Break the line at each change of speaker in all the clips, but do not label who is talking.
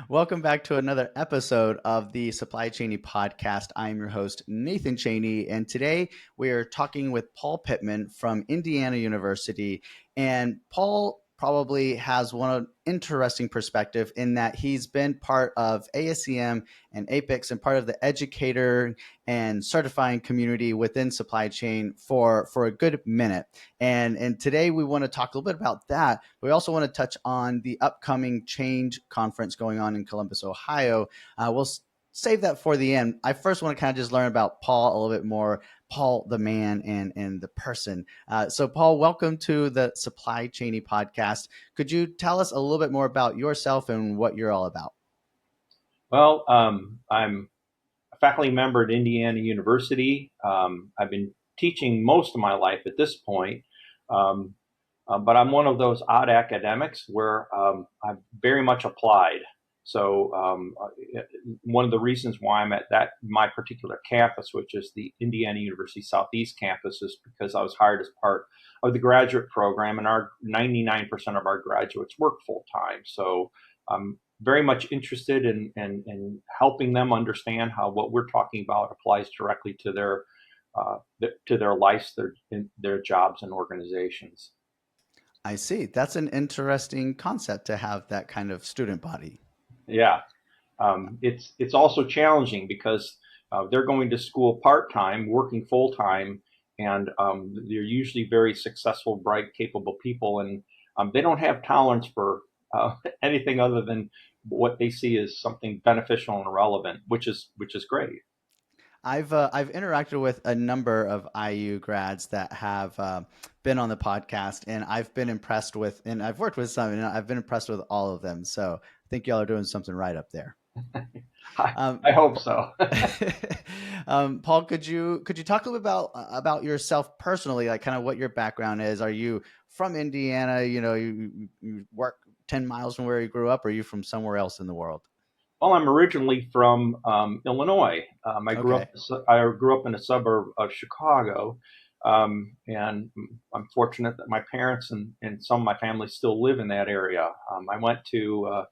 Welcome back to another episode of the Supply Chaney podcast. I'm your host, Nathan Chaney, and today we are talking with Paul Pittman from Indiana University. And Paul probably has one interesting perspective in that he's been part of ASCM and APICS and part of the educator and certifying community within supply chain for a good minute. And today we want to talk a little bit about that. We also want to touch on the upcoming Chainge Conference going on in Columbus, Ohio. We'll save that for the end. I first want to kind of just learn about Paul a little bit more, Paul the man and the person. So Paul, welcome to the Supply Chaney podcast. Could you tell us a little bit more about yourself and what you're all about?
Well, I'm a faculty member at Indiana University. I've been teaching most of my life at this point, um, but I'm one of those odd academics where I've very much applied. So one of the reasons why I'm at my particular campus, which is the Indiana University Southeast campus, is because I was hired as part of the graduate program, and our 99% of our graduates work full time. So I'm very much interested in helping them understand how what we're talking about applies directly to their lives, their jobs and organizations.
I see. That's an interesting concept to have that kind of student body.
Yeah. It's also challenging because they're going to school part time, working full time, and they're usually very successful, bright, capable people, and they don't have tolerance for anything other than what they see as something beneficial and relevant, which is great.
I've interacted with a number of IU grads that have been on the podcast, and I've been impressed with, and I've worked with some, and I've been impressed with all of them. So I think y'all are doing something right up there.
I,
Um,
I hope so.
Paul, could you talk a little bit about yourself personally, like kind of what your background is? Are you from Indiana? You know, you work 10 miles from where you grew up, or are you from somewhere else in the world?
Well, I'm originally from Illinois.
Okay.
I grew up in a suburb of Chicago, and I'm fortunate that my parents and some of my family still live in that area. I went to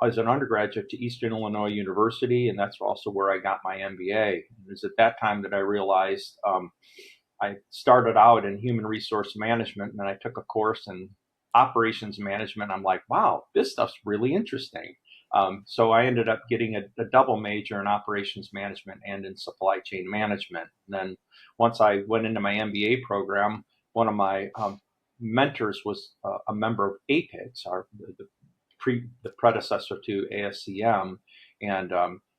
as an undergraduate to Eastern Illinois University, and that's also where I got my MBA. It was at that time that I realized I started out in human resource management, and then I took a course in operations management. I'm like, wow, this stuff's really interesting. So I ended up getting a double major in operations management and in supply chain management. And then once I went into my MBA program, one of my mentors was a member of APICS, the predecessor to ASCM, and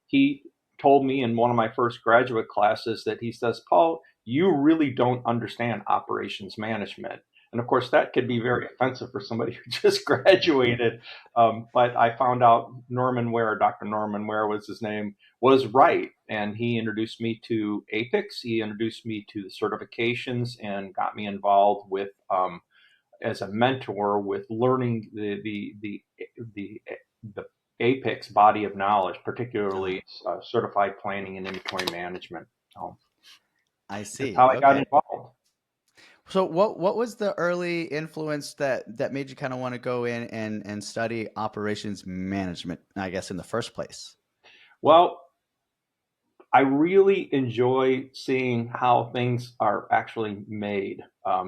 he told me in one of my first graduate classes that he says, Paul, you really don't understand operations management. And of course, that could be very offensive for somebody who just graduated. But I found out Dr. Norman Ware was his name, was right. And he introduced me to APICS. He introduced me to the certifications and got me involved with as a mentor with learning the APICS body of knowledge,
Uh,
particularly certified planning and inventory management. So
I
that's
see.
how I got
Okay.
involved.
So what was the early influence that made you kind of want to go in and study operations management, I guess, in the first place?
Well, I really enjoy seeing how things are actually made.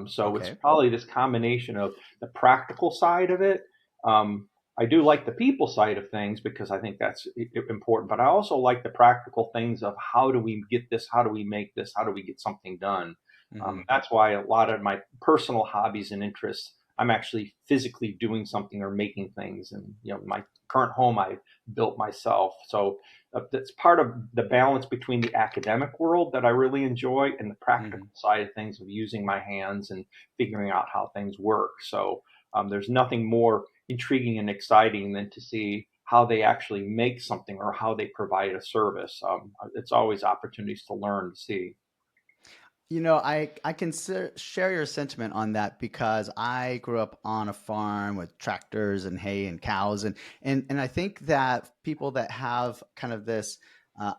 So it's
Okay.
probably this combination of the practical side of it. Um, I do like the people side of things because I think that's important, but I also like the practical things of how do we get this? How do we make this? How do we get something done?
Hmm.
That's why a lot of my personal hobbies and interests, I'm actually physically doing something or making things. And my current home I built myself. So that's part of the balance between the academic world that I really enjoy and the practical
Hmm.
side of things of using my hands and figuring out how things work. So there's nothing more intriguing and exciting than to see how they actually make something or how they provide a service. It's always opportunities to learn to see.
You know, I can share your sentiment on that because I grew up on a farm with tractors and hay and cows, and I think that people that have kind of this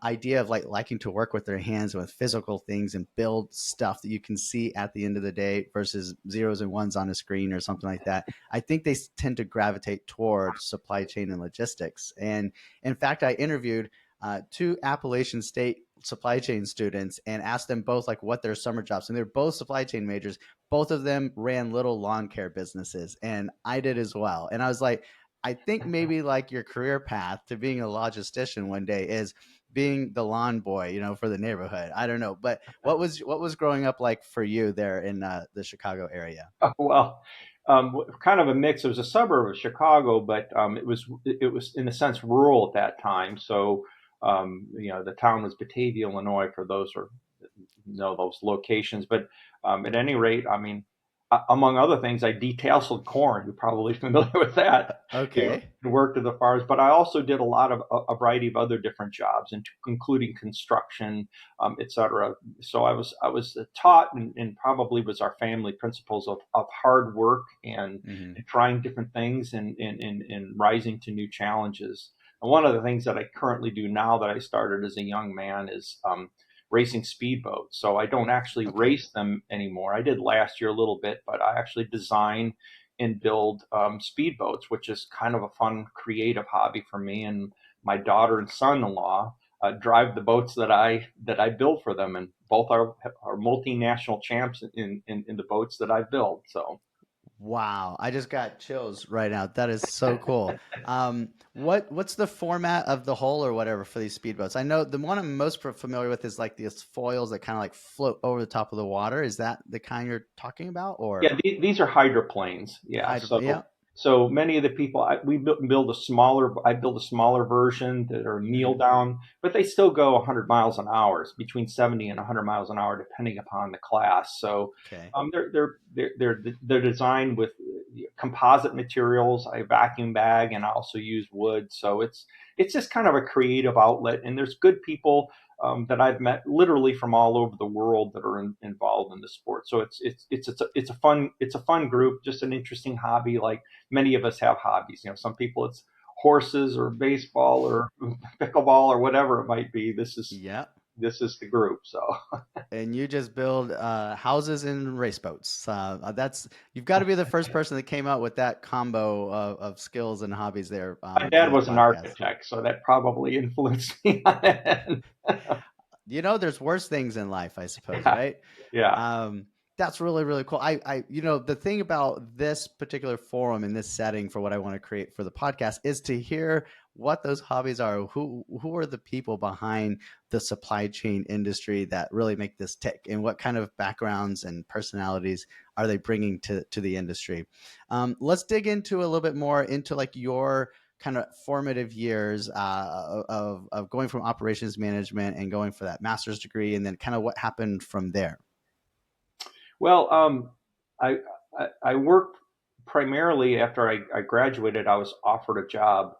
idea of like liking to work with their hands with physical things and build stuff that you can see at the end of the day versus zeros and ones on a screen or something like that. I think they tend to gravitate toward supply chain and logistics. And in fact, I interviewed two Appalachian State supply chain students and asked them both like what their summer jobs, and they're both supply chain majors. Both of them ran little lawn care businesses, and I did as well. And I was like, I think maybe like your career path to being a logistician one day is being the lawn boy, for the neighborhood. I don't know, but what was growing up like for you there in the Chicago area?
Well, kind of a mix. It was a suburb of Chicago, but it was in a sense rural at that time. So the town was Batavia, Illinois, for those who know those locations. But at any rate, I mean, among other things, I detasseled corn. You're probably familiar with that.
Okay.
Worked at the farms, but I also did a lot of a variety of other different jobs, including construction, etc. So I was taught, and probably was our family principles of hard work
Hmm.
and trying different things and rising to new challenges. And one of the things that I currently do now that I started as a young man is racing speedboats. So I don't actually
Okay.
race them anymore. I did last year a little bit, but I actually design and build speedboats, which is kind of a fun, creative hobby for me. And my daughter and son-in-law drive the boats that I build for them, and both are multinational champs in the boats that I build. So
Wow, I just got chills right now. That is so cool. What's the format of the hull or whatever for these speedboats? I know the one I'm most familiar with is like these foils that kind of like float over the top of the water. Is that the kind you're talking about, or
yeah, these are hydroplanes. Yeah,
hydroplane? Yeah.
so many of the people we build a smaller. I build a smaller version that are kneel
Hmm.
down, but they still go 100 miles an hour, between 70 and 100 miles an hour, depending upon the class. So
Okay.
they're designed with composite materials. I vacuum bag, and I also use wood. So it's just kind of a creative outlet, and there's good people that I've met literally from all over the world that are involved in the sport. So it's a fun group, just an interesting hobby. Like many of us have hobbies. Some people it's horses or baseball or pickleball or whatever it might be.
Yeah.
This is the group. So
And you just build houses and race boats. That's you've got to be the first person that came out with that combo of skills and hobbies there
my
for
dad
the
was an
podcast.
architect, so that probably influenced me on it.
There's worse things in life, I suppose,
Yeah,
right?
yeah.
Um, that's really, really cool. The thing about this particular forum in this setting for what I want to create for the podcast is to hear what those hobbies are. Who are the people behind the supply chain industry that really make this tick, and what kind of backgrounds and personalities are they bringing to the industry? Let's dig into a little bit more into like your kind of formative years of going from operations management and going for that master's degree, and then kind of what happened from there.
Well, I worked primarily after I graduated. I was offered a job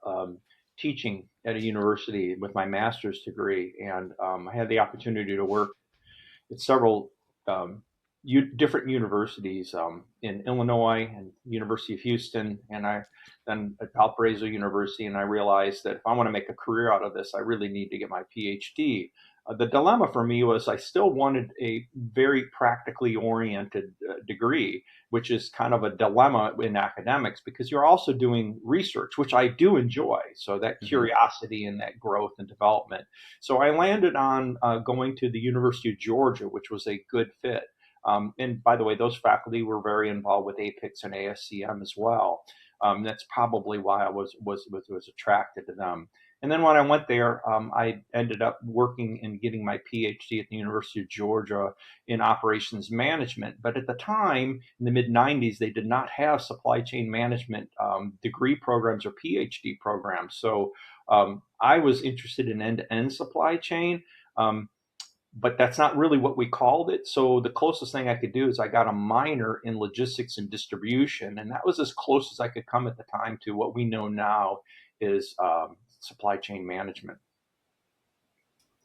teaching at a university with my master's degree, and I had the opportunity to work at several um, different universities in Illinois and University of Houston, and I then at Valparaiso University. And I realized that if I want to make a career out of this, I really need to get my PhD. The dilemma for me was I still wanted a very practically oriented degree, which is kind of a dilemma in academics because you're also doing research, which I do enjoy. So that
Hmm.
curiosity and that growth and development. So I landed on going to the University of Georgia, which was a good fit. And by the way, those faculty were very involved with APICS and ASCM as well. That's probably why I was attracted to them. And then when I went there, I ended up working and getting my PhD at the University of Georgia in operations management. But at the time, in the mid 90s, they did not have supply chain management degree programs or PhD programs. So I was interested in end to end supply chain. But that's not really what we called it. So the closest thing I could do is I got a minor in logistics and distribution, and that was as close as I could come at the time to what we know now is supply chain management.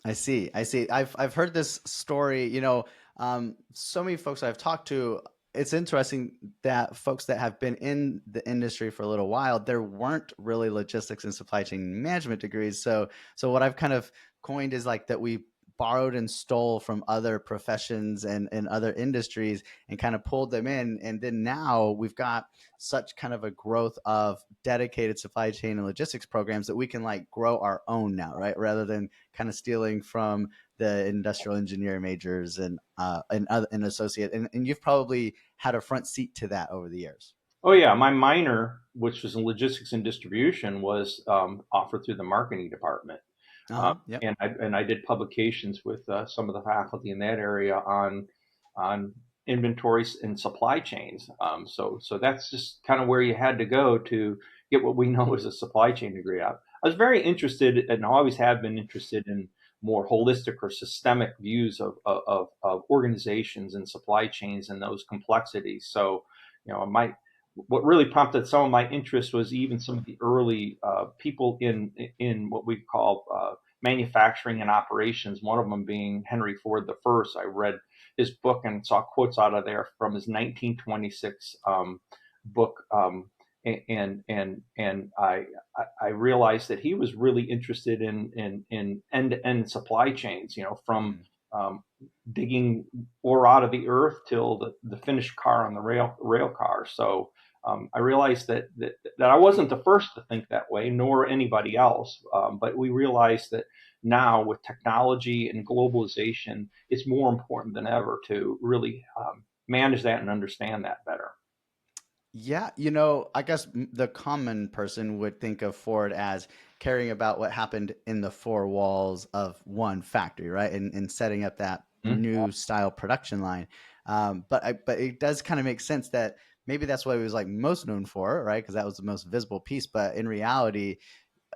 I see. I see. I've heard this story. So many folks I've talked to it's interesting that folks that have been in the industry for a little while, there weren't really logistics and supply chain management degrees. So what I've kind of coined is like that we borrowed and stole from other professions and other industries and kind of pulled them in. And then now we've got such kind of a growth of dedicated supply chain and logistics programs that we can like grow our own now, right? Rather than kind of stealing from the industrial engineering majors and associate. And you've probably had a front seat to that over the years.
Oh yeah, my minor, which was in logistics and distribution, was offered through the marketing department.
Yep.
And I did publications with some of the faculty in that area on inventories and supply chains. So that's just kind of where you had to go to get what we know as a supply chain degree. I was very interested, and always have been interested in more holistic or systemic views of organizations and supply chains and those complexities. So, my what really prompted some of my interest was even some of the early people in what we call manufacturing and operations. One of them being Henry Ford the First. I read his book and saw quotes out of there from his 1926 book, and I realized that he was really interested in end-to-end supply chains. From
Mm.
digging ore out of the earth till the finished car on the rail car. So I realized that I wasn't the first to think that way, nor anybody else. But we realized that now with technology and globalization, it's more important than ever to really manage that and understand that better.
Yeah, I guess the common person would think of Ford as caring about what happened in the four walls of one factory, right? And setting up that
Mhm.
new style production line. But it does kind of make sense that maybe that's what he was like most known for, right? Because that was the most visible piece. But in reality,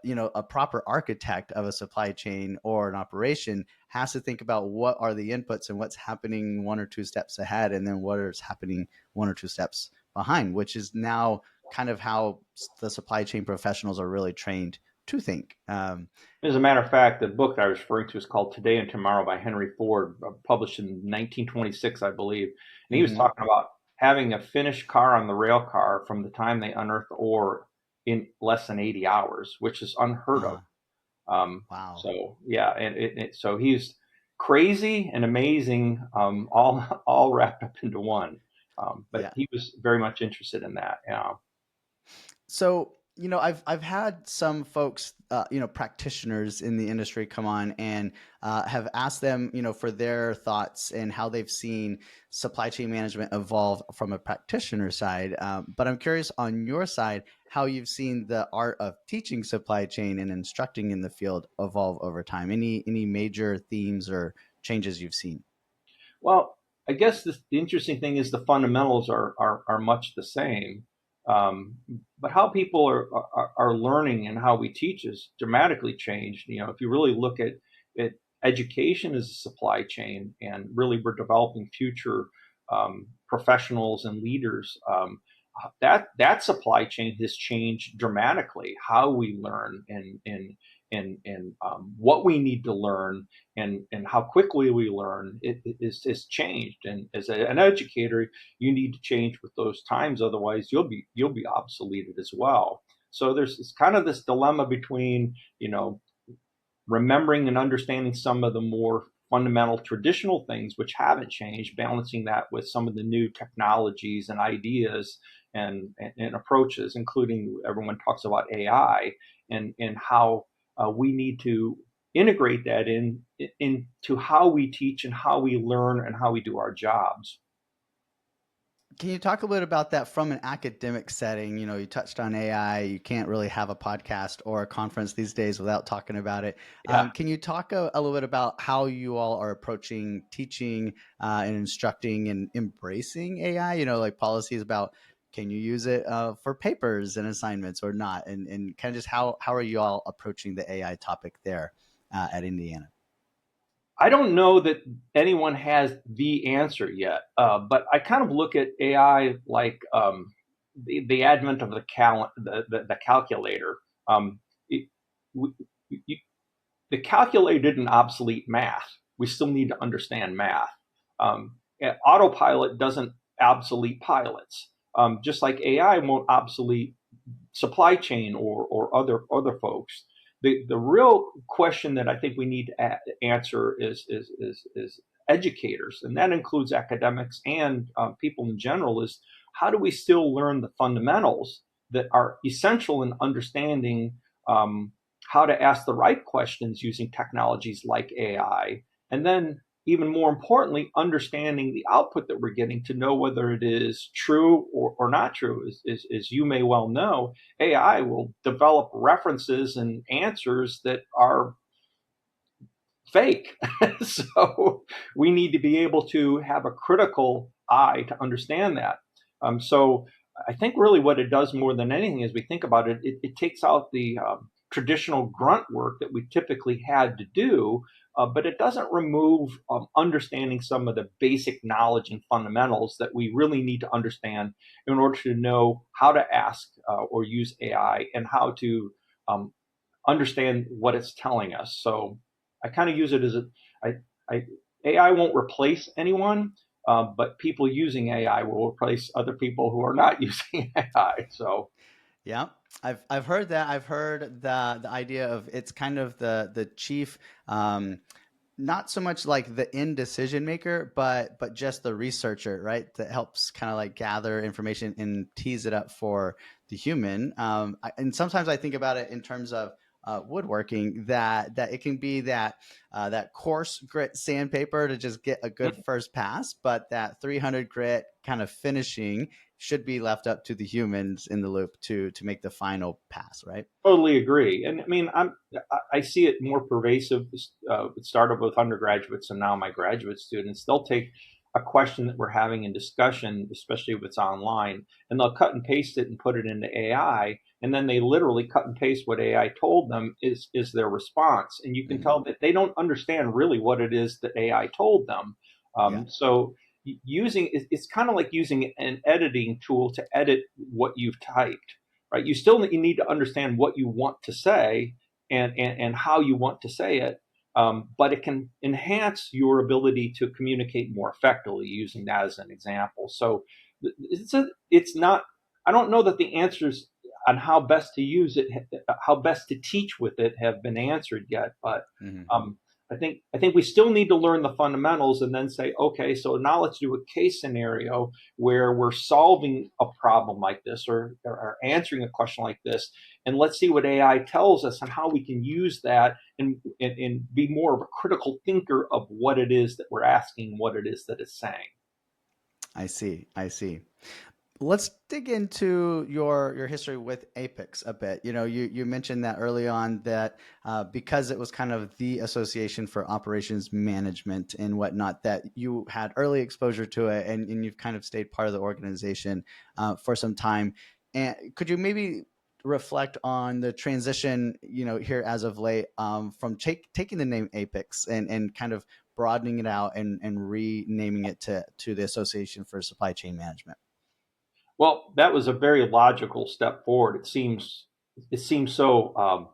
a proper architect of a supply chain or an operation has to think about what are the inputs and what's happening one or two steps ahead, and then what is happening one or two steps behind, which is now kind of how the supply chain professionals are really trained to think.
As a matter of fact, the book that I was referring to is called Today and Tomorrow by Henry Ford, published in 1926, I believe. And he was
Mhm.
talking about having a finished car on the rail car from the time they unearth the ore in less than 80 hours, which is unheard of.
Uh-huh. Wow.
So yeah, and so he's crazy and amazing, all wrapped up into one. But
Yeah.
he was very much interested in that. Yeah.
So, I've had some folks, practitioners in the industry come on and have asked them, for their thoughts and how they've seen supply chain management evolve from a practitioner side. But I'm curious on your side, how you've seen the art of teaching supply chain and instructing in the field evolve over time. Any major themes or changes you've seen?
Well, I guess the interesting thing is the fundamentals are much the same, um, but how people are learning and how we teach is dramatically changed. If you really look at education as a supply chain, and really we're developing future professionals and leaders. That supply chain has changed dramatically. How we learn and what we need to learn and how quickly we learn is changed. And as an educator, you need to change with those times, otherwise you'll be obsoleted as well. So there's it's kind of this dilemma between remembering and understanding some of the more fundamental traditional things which haven't changed, balancing that with some of the new technologies and ideas and approaches, including everyone talks about AI and how we need to integrate that into how we teach and how we learn and how we do our jobs.
Can you talk a little bit about that from an academic setting? You touched on AI. You can't really have a podcast or a conference these days without talking about it.
Yeah.
Can you talk a little bit about how you all are approaching teaching and instructing and embracing AI? Like policies about can you use it for papers and assignments or not? And kind of just how are you all approaching the AI topic there at Indiana?
I don't know that anyone has the answer yet, but I kind of look at AI like the advent of the calculator. Um, it, we, you, the calculator didn't obsolete math. We still need to understand math. Autopilot doesn't obsolete pilots. Just like AI won't obsolete supply chain or other folks. The real question that I think we need to answer is educators, and that includes academics and people in general. Is how do we still learn the fundamentals that are essential in understanding how to ask the right questions using technologies like AI, and then even more importantly, understanding the output that we're getting to know whether it is true or not true. As you may well know, AI will develop references and answers that are fake. So we need to be able to have a critical eye to understand that. So I think really what it does more than anything is we think about it, it takes out the traditional grunt work that we typically had to do, but it doesn't remove understanding some of the basic knowledge and fundamentals that we really need to understand in order to know how to ask or use AI and how to understand what it's telling us. So I kind of use it as AI won't replace anyone, but people using AI will replace other people who are not using AI. So
Yeah, I've heard that. I've heard the idea of it's kind of the chief, not so much like the end decision maker, but just the researcher, right? That helps kind of like gather information and tease it up for the human. And sometimes I think about it in terms of woodworking, that it can be that coarse grit sandpaper to just get a good first pass, but that 300 grit kind of finishing should be left up to the humans in the loop to make the final pass, right?
totally agree. And I mean, I see it more pervasive. It started with undergraduates and now my graduate students. They'll take a question that we're having in discussion, especially if it's online, and they'll cut and paste it and put it into AI, and then they literally cut and paste what AI told them is their response. And you can
Mm-hmm.
tell that they don't understand really what it is that AI told them.
Yeah,
So using it's kind of like using an editing tool to edit what you've typed, right? You need to understand what you want to say and how you want to say it, but it can enhance your ability to communicate more effectively using that as an example. So it's not. I don't know that the answers on how best to use it, how best to teach with it, have been answered yet. But
mm-hmm.
um, I think we still need to learn the fundamentals and then say, okay, so now let's do a case scenario where we're solving a problem like this or answering a question like this, and let's see what AI tells us and how we can use that and be more of a critical thinker of what it is that we're asking, what it is that it's saying.
I see. I see. Let's dig into your history with Apex a bit. You mentioned that early on that because it was kind of the association for operations management and whatnot, that you had early exposure to it, and you've kind of stayed part of the organization for some time. And could you maybe reflect on the transition, here as of late, from taking the name Apex and kind of broadening it out and renaming it to the Association for Supply Chain Management?
Well, that was a very logical step forward. It seems so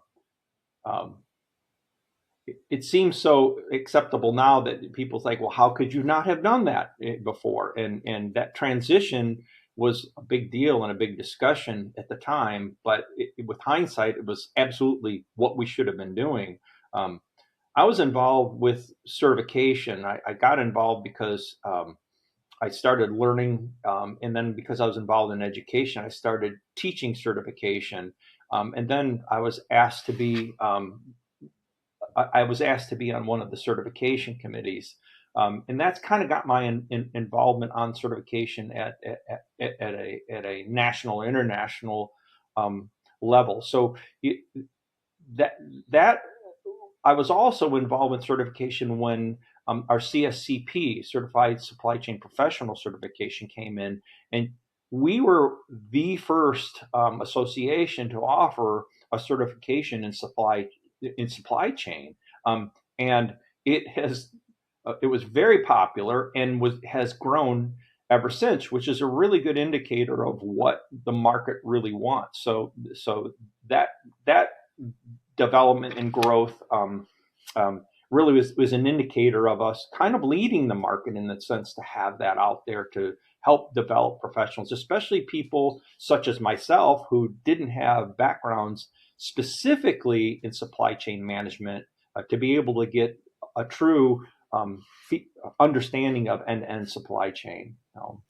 um, it seems so acceptable now that people's like, well, how could you not have done that before? And that transition was a big deal and a big discussion at the time. But with hindsight, it was absolutely what we should have been doing. Um, I was involved with certification. I got involved because I started learning, and then because I was involved in education, I started teaching certification. And then I was asked to be on one of the certification committees, and that's kind of got my involvement on certification at a national or international um, level. So that that I was also involved in certification when our CSCP, Certified Supply Chain Professional Certification, came in, and we were the first association to offer a certification in supply chain, and it was very popular and has grown ever since, which is a really good indicator of what the market really wants. So that development and growth really was an indicator of us kind of leading the market in the sense to have that out there to help develop professionals, especially people such as myself who didn't have backgrounds specifically in supply chain management, to be able to get a true understanding of end-to-end supply chain.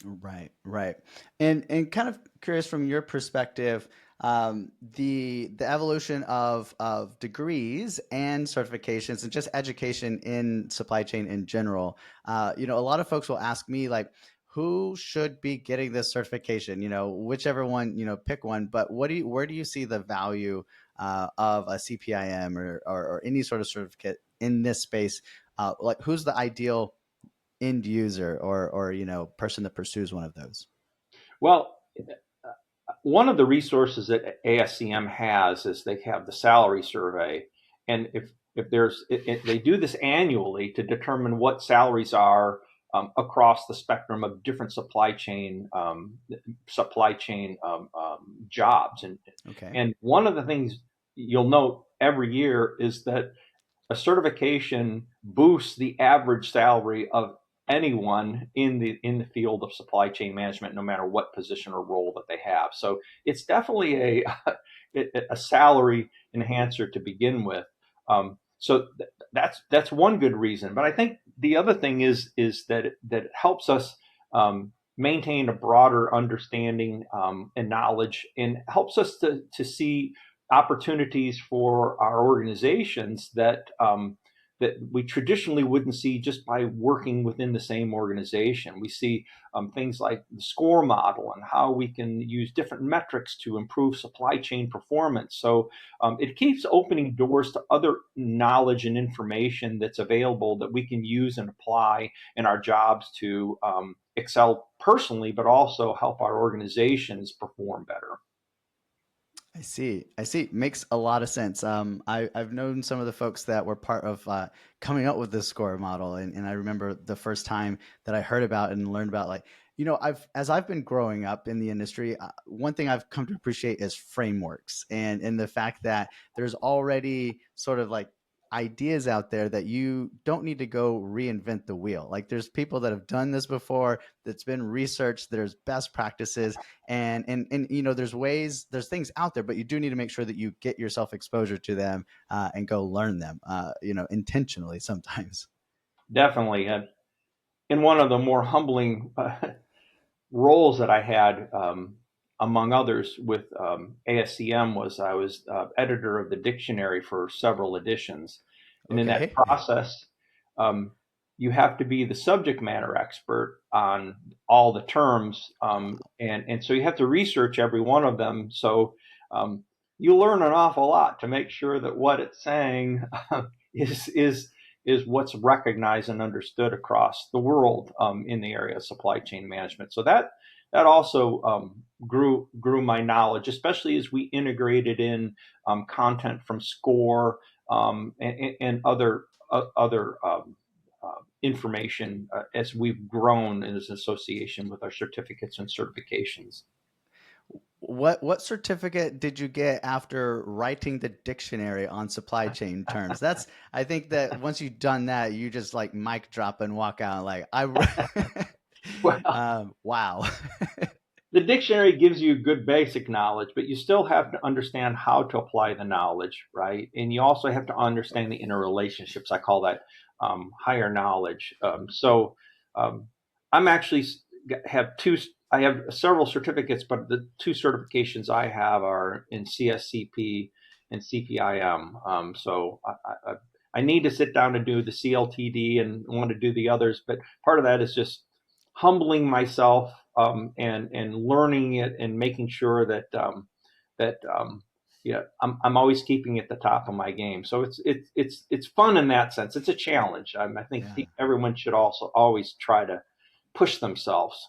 Right, right. And kind of curious from your perspective, the evolution of degrees and certifications and just education in supply chain in general. A lot of folks will ask me like, who should be getting this certification? Whichever one, pick one. But where do you see the value of a CPIM or any sort of certificate in this space? Like, who's the ideal end user or person that pursues one of those?
Well, one of the resources that ASCM has is they have the salary survey, and if there's they do this annually to determine what salaries are across the spectrum of different supply chain jobs,
Okay.
and one of the things you'll note every year is that a certification boosts the average salary of anyone in the field of supply chain management, no matter what position or role that they have. So it's definitely a salary enhancer to begin with. That's one good reason. But I think the other thing is that it helps us maintain a broader understanding and knowledge, and helps us to see opportunities for our organizations that we traditionally wouldn't see just by working within the same organization. We see things like the SCORE model and how we can use different metrics to improve supply chain performance. So it keeps opening doors to other knowledge and information that's available that we can use and apply in our jobs to excel personally, but also help our organizations perform better.
I see. I see. Makes a lot of sense. I've known some of the folks that were part of coming up with this score model, and I remember the first time that I heard about it and learned about like, as I've been growing up in the industry, one thing I've come to appreciate is frameworks and the fact that there's already sort of like ideas out there that you don't need to go reinvent the wheel. Like there's people that have done this before, that's been researched, there's best practices, and there's things out there, but you do need to make sure that you get yourself exposure to them and go learn them intentionally sometimes.
Definitely. In one of the more humbling roles that I had, among others, with ASCM, was I was editor of the dictionary for several editions. And in that
Okay.
process, um, you have to be the subject matter expert on all the terms. And so you have to research every one of them. So um, you learn an awful lot to make sure that what it's saying is, is, is what's recognized and understood across the world in the area of supply chain management. So that also grew my knowledge, especially as we integrated in content from SCORE and other information as we've grown in this association with our certificates and certifications.
What certificate did you get after writing the dictionary on supply chain terms? That's I think that once you've done that, you just like mic drop and walk out like
Well,
wow.
the dictionary gives you good basic knowledge, but you still have to understand how to apply the knowledge, right? And you also have to understand the interrelationships. I call that higher knowledge. Um, I'm actually have two. I have several certificates, but the two certifications I have are in CSCP and CPIM. I need to sit down and do the CLTD and want to do the others, but part of that is just humbling myself and learning it and making sure that yeah, I'm always keeping at the top of my game. So it's fun in that sense. It's a challenge. I think
Yeah.
everyone should also always try to push themselves.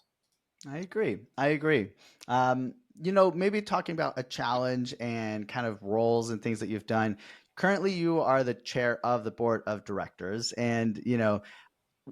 I agree. I agree. Maybe talking about a challenge and kind of roles and things that you've done. Currently, you are the chair of the board of directors, and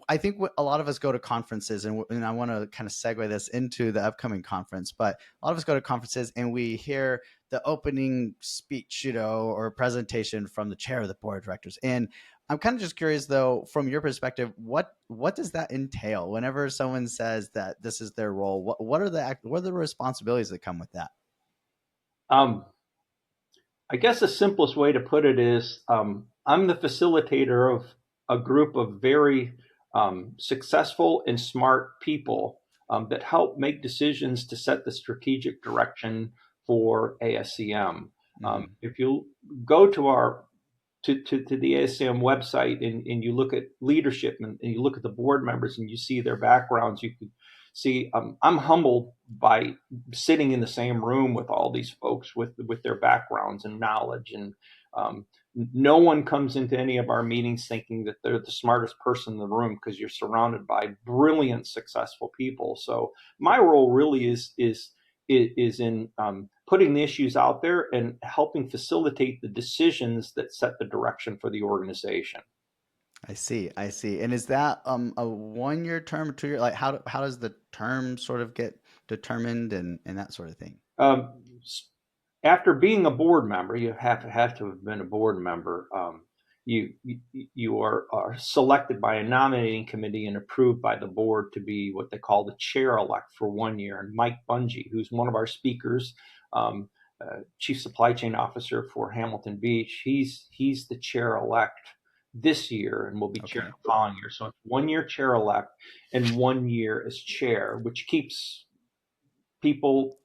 I think a lot of us go to conferences, and I want to kind of segue this into the upcoming conference. But a lot of us go to conferences and we hear the opening speech, or presentation from the chair of the board of directors. And I'm kind of just curious, though, from your perspective, what does that entail? Whenever someone says that this is their role, what are the responsibilities that come with that?
Um, I guess the simplest way to put it is I'm the facilitator of a group of very successful and smart people that help make decisions to set the strategic direction for ASCM.
Hmm.
If you go to our to the ASCM website and you look at leadership and you look at the board members and you see their backgrounds, you can see I'm humbled by sitting in the same room with all these folks with their backgrounds and knowledge. And um, no one comes into any of our meetings thinking that they're the smartest person in the room, because you're surrounded by brilliant, successful people. So my role really is in putting the issues out there and helping facilitate the decisions that set the direction for the organization.
I see. I see. And is that a 1 year term, 2 year? Like how does the term sort of get determined and that sort of thing?
Um, After being a board member, you have to have been a board member. You are selected by a nominating committee and approved by the board to be what they call the chair elect for 1 year. And Mike Bungie, who's one of our speakers, um, chief supply chain officer for Hamilton Beach, he's the chair elect this year and will be chair
Okay.
the following year. So it's 1 year chair elect and 1 year as chair, which keeps people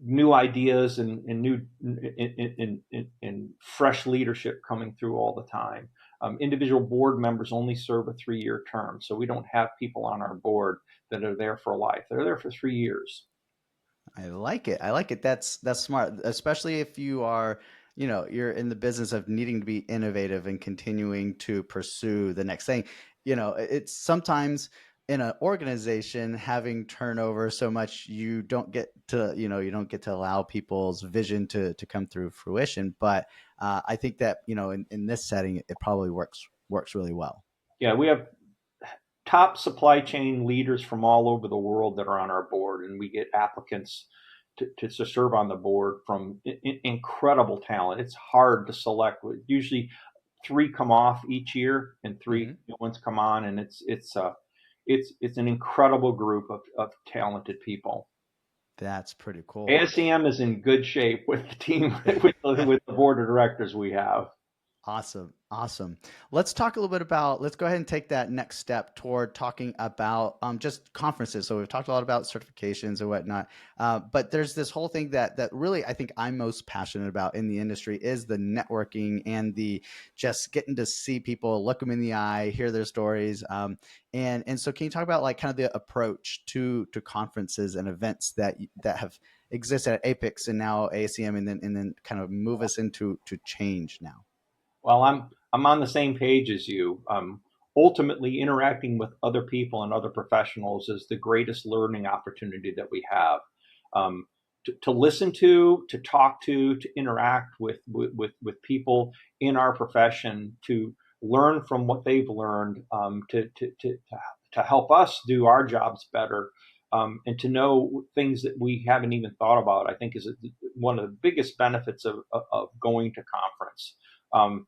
new ideas and new and fresh leadership coming through all the time. Individual board members only serve a 3 year term, so we don't have people on our board that are there for life. They're there for 3 years.
I like it. I like it. That's smart, especially if you are, you're in the business of needing to be innovative and continuing to pursue the next thing. It's sometimes in an organization having turnover so much you don't get to, allow people's vision to come through fruition. But I think that, in this setting, it probably works really well.
Yeah, we have top supply chain leaders from all over the world that are on our board, and we get applicants to serve on the board from incredible talent. It's hard to select. Usually, three come off each year, and three
Hmm.
new ones come on, and it's an incredible group of talented people.
That's pretty cool.
ASCM is in good shape with the team with the board of directors we have.
Awesome. Awesome. Let's talk a little bit about, let's go ahead and take that next step toward talking about just conferences. So we've talked a lot about certifications and whatnot, but there's this whole thing that really I think I'm most passionate about in the industry is the networking and the just getting to see people, look them in the eye, hear their stories. And so can you talk about like kind of the approach to conferences and events that have existed at Apex and now ACM and then kind of move us into to Chainge now?
Well, I'm on the same page as you. Ultimately, interacting with other people and other professionals is the greatest learning opportunity that we have. Um, to listen to talk to interact with people in our profession, to learn from what they've learned, to help us do our jobs better, and to know things that we haven't even thought about, I think is one of the biggest benefits of going to conference. Um,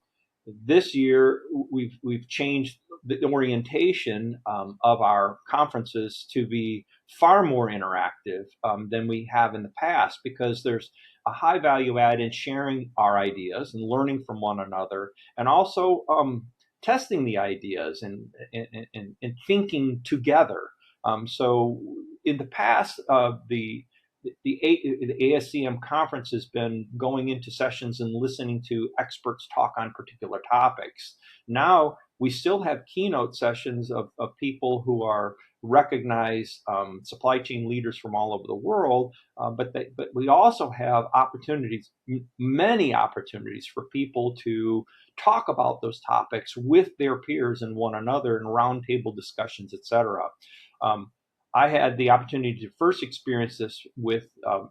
this year, we've changed the orientation of our conferences to be far more interactive than we have in the past, because there's a high value add in sharing our ideas and learning from one another, and also testing the ideas and thinking together. So in the past, the ASCM conference has been going into sessions and listening to experts talk on particular topics. Now we still have keynote sessions of people who are recognized supply chain leaders from all over the world, but we also have opportunities, many opportunities for people to talk about those topics with their peers and one another in roundtable discussions, etc. Um, I had the opportunity to first experience this with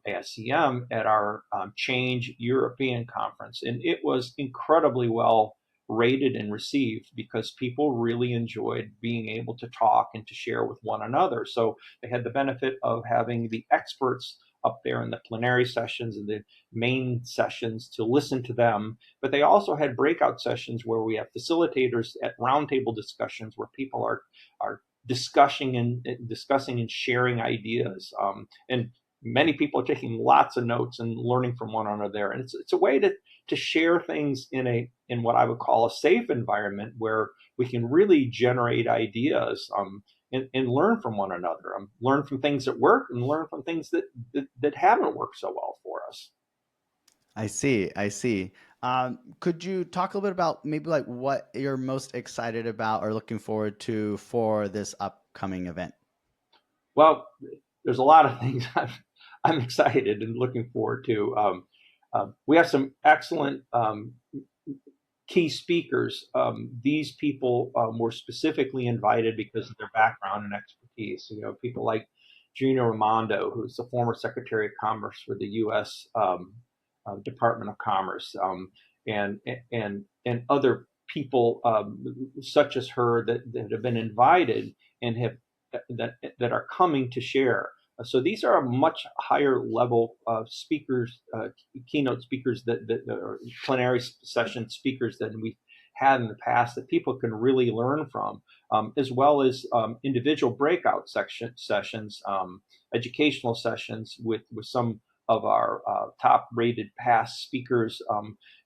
ASCM at our Chainge European conference, and it was incredibly well rated and received because people really enjoyed being able to talk and to share with one another. So they had the benefit of having the experts up there in the plenary sessions and the main sessions to listen to them. But they also had breakout sessions where we have facilitators at roundtable discussions where people are discussing and sharing ideas. And many people are taking lots of notes and learning from one another. And it's a way to share things in what I would call a safe environment where we can really generate ideas. And learn from one another, learn from things that work and learn from things that haven't worked so well for us.
I see. I see. Could you talk a little bit about maybe like what you're most excited about or looking forward to for this upcoming event?
Well, there's a lot of things I'm excited and looking forward to. We have some excellent key speakers. These people were specifically invited because of their background and expertise. You know, people like Gina Raimondo, who's the former Secretary of Commerce for the U.S. Department of Commerce, and other people such as her that have been invited and have that are coming to share. So these are much higher level speakers, keynote speakers that are plenary session speakers than we've had in the past that people can really learn from, as well as individual breakout sessions, educational sessions with some of our top rated past speakers,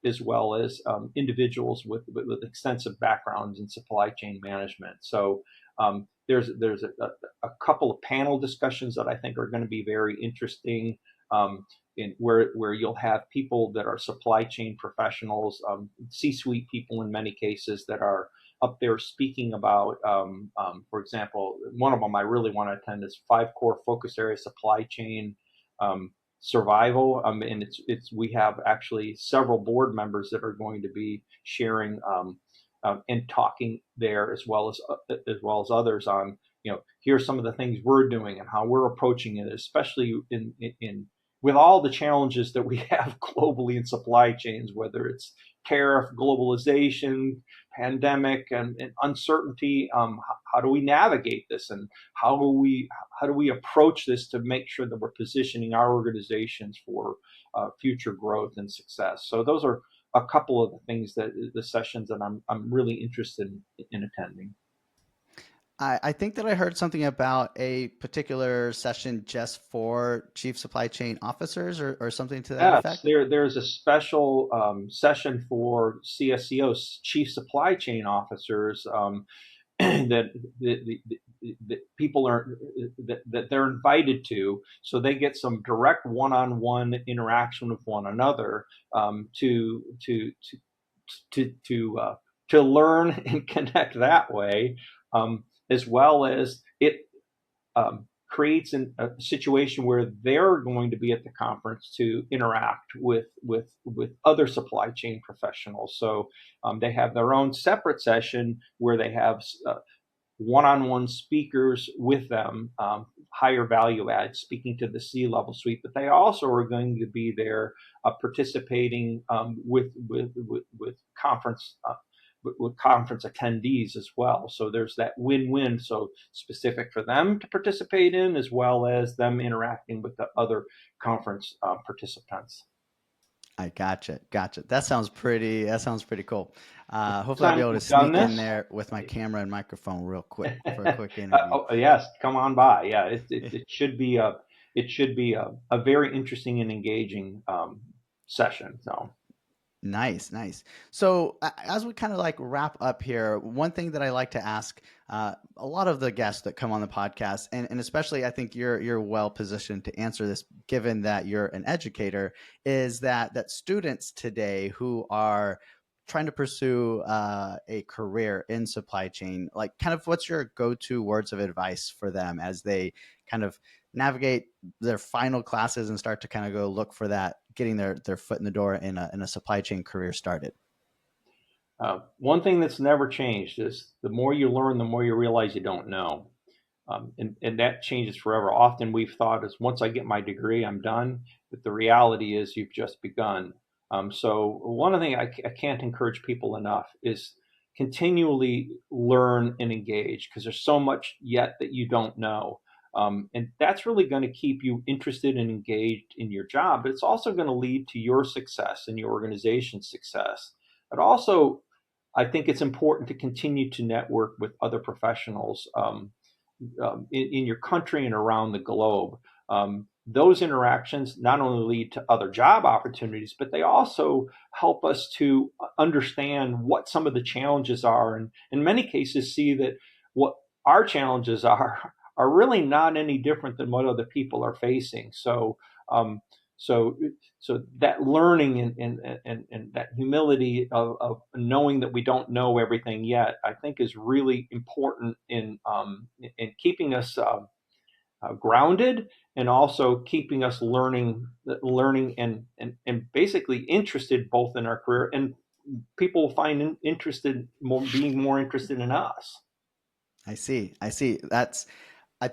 as well as individuals with extensive backgrounds in supply chain management. So there's a couple of panel discussions that I think are going to be very interesting, in where you'll have people that are supply chain professionals, C-suite people in many cases that are up there speaking about, for example, one of them I really want to attend is 5 core focus area supply chain survival. And we have actually several board members that are going to be sharing and talking there, as well as others on, here's some of the things we're doing and how we're approaching it, especially in with all the challenges that we have globally in supply chains, whether it's tariff, globalization, pandemic, and uncertainty. How do we navigate this, and how do we approach this to make sure that we're positioning our organizations for future growth and success? So those are a couple of the things the sessions that I'm really interested in attending.
I think that I heard something about a particular session just for chief supply chain officers or something to that
Yes,
effect.
there's a special session for CSCOs, Chief Supply Chain Officers, that the people are that they're invited to, so they get some direct one-on-one interaction with one another, to learn and connect that way, as well as it creates a situation where they're going to be at the conference to interact with other supply chain professionals. So they have their own separate session where they have one-on-one speakers with them, higher value add, speaking to the C-level suite, but they also are going to be there participating with conference with conference attendees as well. So there's that win-win, so specific for them to participate in, as well as them interacting with the other conference participants.
I gotcha. Gotcha. That sounds pretty cool. Hopefully I'll be
Time
able to
you've done
sneak in
this.
there with my camera and microphone real quick for a quick interview.
Oh, yes, come on by. Yeah, it should be a very interesting and engaging session. So
Nice, nice. So as we kind of like wrap up here, one thing that I like to ask a lot of the guests that come on the podcast, and especially I think you're well positioned to answer this, given that you're an educator, is that students today who are trying to pursue a career in supply chain, like kind of what's your go-to words of advice for them as they kind of navigate their final classes and start to kind of go look for that, getting their foot in the door in a supply chain career started?
one thing that's never changed is the more you learn, the more you realize you don't know. And that changes forever. Often we've thought is once I get my degree, I'm done. But the reality is you've just begun. So one of the things I can't encourage people enough is continually learn and engage, because there's so much yet that you don't know. And that's really going to keep you interested and engaged in your job, but it's also going to lead to your success and your organization's success. But also, I think it's important to continue to network with other professionals in your country and around the globe. Those interactions not only lead to other job opportunities, but they also help us to understand what some of the challenges are, and in many cases see that what our challenges are really not any different than what other people are facing. Um, so so that learning and that humility of knowing that we don't know everything yet, I think, is really important in keeping us grounded, and also keeping us learning and basically interested both in our career, and people find interested more, being more interested in us.
I see. I see. I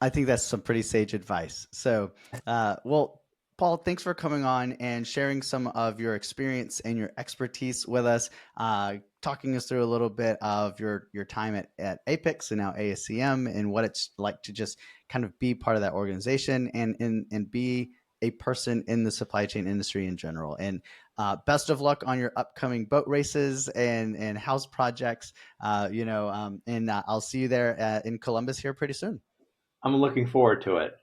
I think that's some pretty sage advice. So, well, Paul, thanks for coming on and sharing some of your experience and your expertise with us, talking us through a little bit of your time at Apex and now ASCM, and what it's like to just kind of be part of that organization and be a person in the supply chain industry in general. And best of luck on your upcoming boat races and house projects. And I'll see you there in Columbus here pretty soon.
I'm looking forward to it.